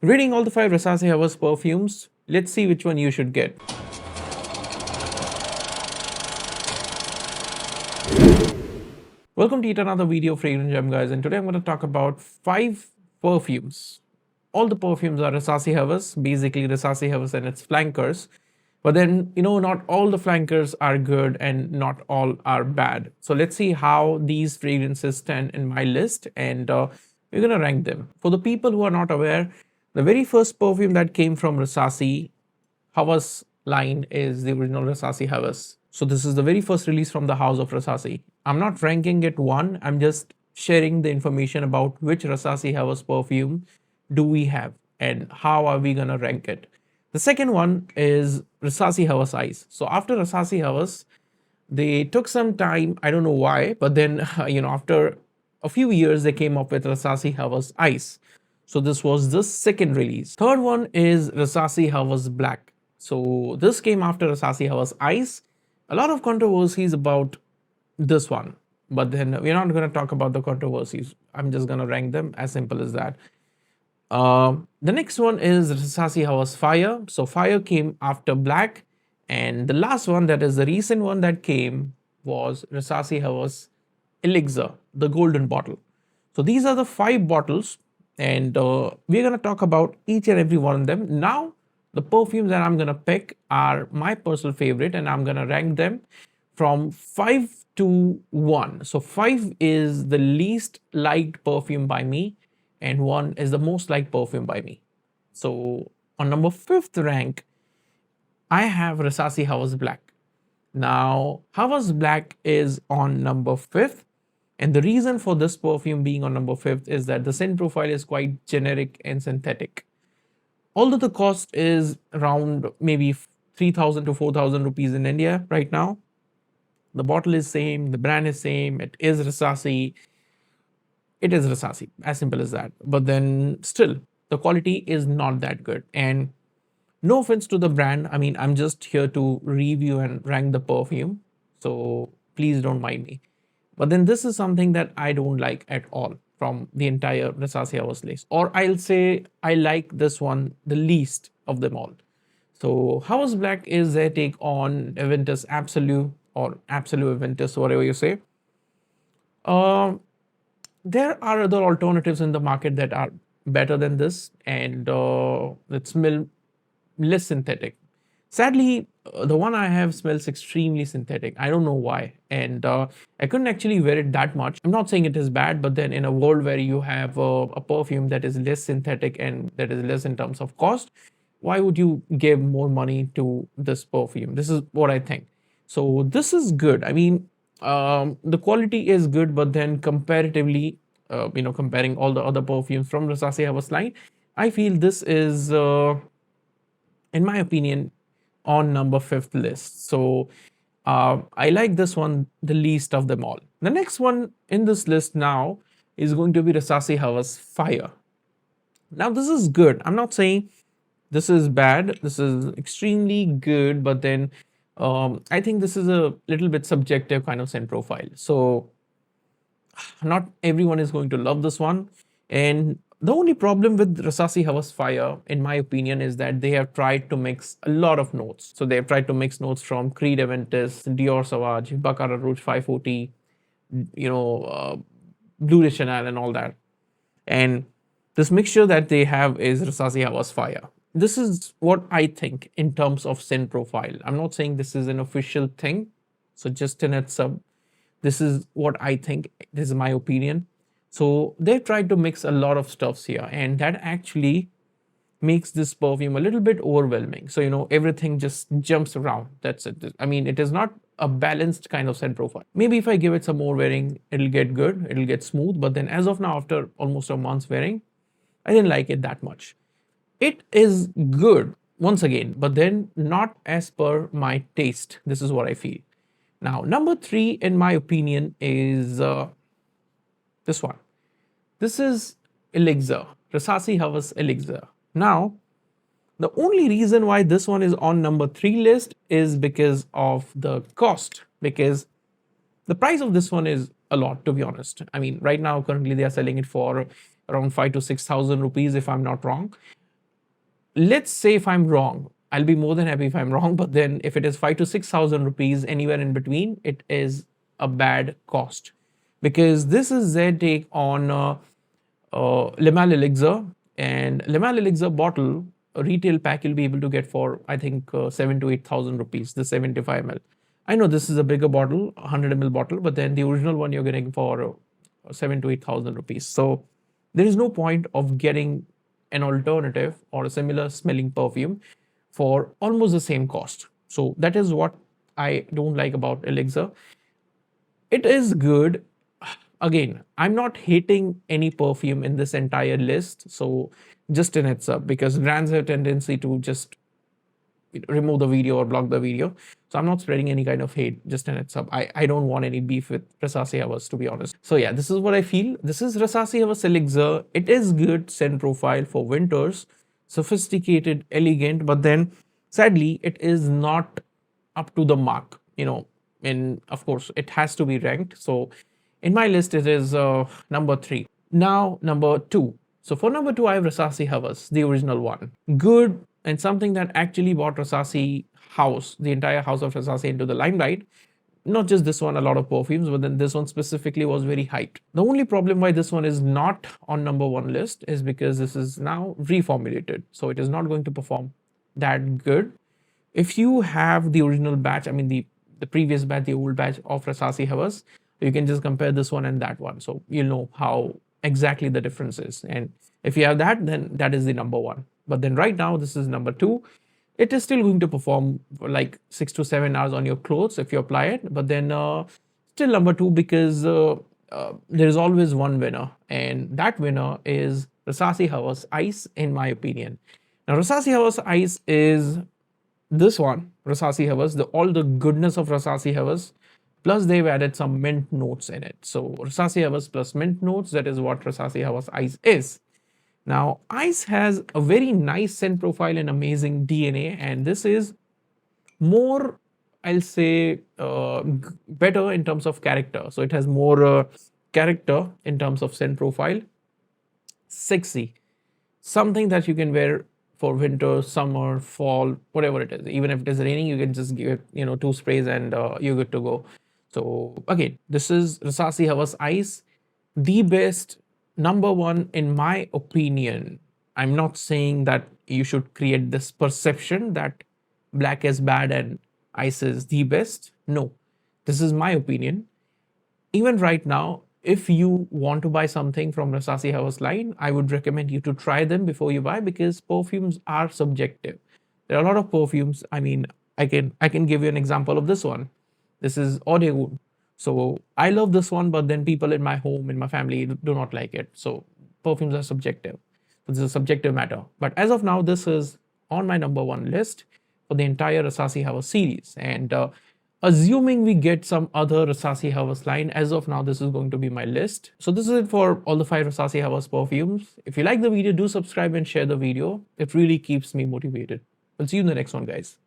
Reading all the 5 Rasasi Hawas perfumes, let's see which one you should get. Welcome to yet another video of Fragrance Gem, guys, and today I'm going to talk about 5 perfumes. All the perfumes are Rasasi Hawas, basically Rasasi Hawas and its flankers. But then, not all the flankers are good and not all are bad. So let's see how these fragrances stand in my list, and we're going to rank them. For the people who are not aware, the very first perfume that came from Rasasi Hawas line is the original Rasasi Hawas. So this is the very first release from the house of Rasasi. I'm not ranking it one, I'm just sharing the information about which Rasasi Hawas perfume do we have and how are we gonna rank it. The second one is Rasasi Hawas Ice. So after Rasasi Hawas, they took some time, I don't know why, but then after a few years they came up with Rasasi Hawas Ice. So this was the second release. Third one is Rasasi Hawas Black. So this came after Rasasi Hawas Ice. A lot of controversies about this one, but then we're not going to talk about the controversies. I'm just going to rank them, as simple as that. The next one is Rasasi Hawas Fire. So Fire came after Black, and the last one, that is the recent one that came, was Rasasi Hawas Elixir, the golden bottle. So these are the 5 bottles, and we're going to talk about each and every one of them. Now, the perfumes that I'm going to pick are my personal favorite, and I'm going to rank them from 5 to 1. So 5 is the least liked perfume by me, and 1 is the most liked perfume by me. So on number 5th rank, I have Rasasi Hawas Black. Now, Hawas Black is on number 5th. And the reason for this perfume being on number 5th is that the scent profile is quite generic and synthetic. Although the cost is around maybe 3,000 to 4,000 rupees in India right now, the bottle is same, the brand is same, it is Rasasi. It is Rasasi, as simple as that. But then still, the quality is not that good. And no offense to the brand, I mean, I'm just here to review and rank the perfume. So please don't mind me. But then this is something that I don't like at all from the entire Rasasi Hawas list. Or I'll say I like this one the least of them all. So Hawas Black is their take on Aventus Absolute or Absolute Aventus, whatever you say. There are other alternatives in the market that are better than this, and that smell less synthetic. Sadly, the one I have smells extremely synthetic. I don't know why. And I couldn't actually wear it that much. I'm not saying it is bad, but then in a world where you have a perfume that is less synthetic and that is less in terms of cost, why would you give more money to this perfume? This is what I think. So this is good. I mean, the quality is good, but then comparatively, comparing all the other perfumes from Rasasi Hawas line, I feel this is, in my opinion, on number 5th list. So I like this one the least of them all. The next one in this list now is going to be Rasasi Hawas Fire. Now this is good. I'm not saying this is bad. This is extremely good, but then I think this is a little bit subjective kind of scent profile. So not everyone is going to love this one. And the only problem with Rasasi Hawas Fire, in my opinion, is that they have tried to mix a lot of notes. So they have tried to mix notes from Creed Aventus, Dior Sauvage, Baccarat Rouge 540, Blue de Chanel and all that. And this mixture that they have is Rasasi Hawas Fire. This is what I think in terms of scent profile. I'm not saying this is an official thing. So just in itself, this is what I think. This is my opinion. So they tried to mix a lot of stuffs here, and that actually makes this perfume a little bit overwhelming. So, everything just jumps around. That's it. I mean, it is not a balanced kind of scent profile. Maybe if I give it some more wearing, it'll get good, it'll get smooth. But then as of now, after almost a month's wearing, I didn't like it that much. It is good, once again, but then not as per my taste. This is what I feel. Now, number 3, in my opinion, is this one. This is Elixir, Rasasi Hawas Elixir. Now, the only reason why this one is on number 3 list is because of the cost, because the price of this one is a lot, to be honest. I mean, right now, currently they are selling it for around 5 to 6,000 rupees, if I'm not wrong. let's say if I'm wrong, I'll be more than happy if I'm wrong. But then if it is 5 to 6,000 rupees, anywhere in between, it is a bad cost, because this is their take on Limal Elixir. And Limal Elixir bottle, a retail pack, you'll be able to get for, I think, 7 to 8,000 rupees, the 75 ml. I know this is a bigger bottle, 100 ml bottle, but then the original one you're getting for 7 to 8,000 rupees. So there is no point of getting an alternative or a similar smelling perfume for almost the same cost. So that is what I don't like about Elixir. It is good. Again, I'm not hating any perfume in this entire list. So just in itself, because brands have a tendency to just remove the video or block the video. So I'm not spreading any kind of hate just in itself. I don't want any beef with Rasasi Hawas, to be honest. So yeah, this is what I feel. This is Rasasi Hawas Elixir. It is good scent profile for winters, sophisticated, elegant, but then sadly it is not up to the mark, and of course it has to be ranked. So in my list it is number 3. Now number 2. So for number 2 I have Rasasi Hawas, the original one. Good, and something that actually brought Rasasi house, the entire house of Rasasi, into the limelight. Not just this one, a lot of perfumes, but then this one specifically was very hyped. The only problem why this one is not on number 1 list is because this is now reformulated. So it is not going to perform that good. If you have the original batch, I mean the previous batch, the old batch of Rasasi Hawas, you can just compare this one and that one. So you'll know how exactly the difference is. And if you have that, then that is the number 1. But then right now, this is number 2. It is still going to perform for like 6 to 7 hours on your clothes if you apply it. But then still number 2, because there is always one winner. And that winner is Rasasi Hawas Ice, in my opinion. Now, Rasasi Hawas Ice is this one, Rasasi Hawas, all the goodness of Rasasi Hawas. Plus, they've added some mint notes in it. So, Rasasi Hawas plus mint notes, that is what Rasasi Hawas Ice is. Now, Ice has a very nice scent profile and amazing DNA, and this is more, I'll say, better in terms of character. So it has more character in terms of scent profile. Sexy. Something that you can wear for winter, summer, fall, whatever it is. Even if it is raining, you can just give it, 2 sprays and you're good to go. So again, this is Rasasi Hawas Ice, the best, number 1 in my opinion. I'm not saying that you should create this perception that black is bad and Ice is the best. No, this is my opinion. Even right now, if you want to buy something from Rasasi Hawas line, I would recommend you to try them before you buy, because perfumes are subjective. There are a lot of perfumes. I mean, I can give you an example of this one. This is Eau de Goutte. So I love this one, but then people in my home, in my family, do not like it. So perfumes are subjective. This is a subjective matter. But as of now, this is on my number 1 list for the entire Rasasi Hawas series. And assuming we get some other Rasasi Hawas line, as of now, this is going to be my list. So this is it for all the 5 Rasasi Hawas perfumes. If you like the video, do subscribe and share the video. It really keeps me motivated. We'll see you in the next one, guys.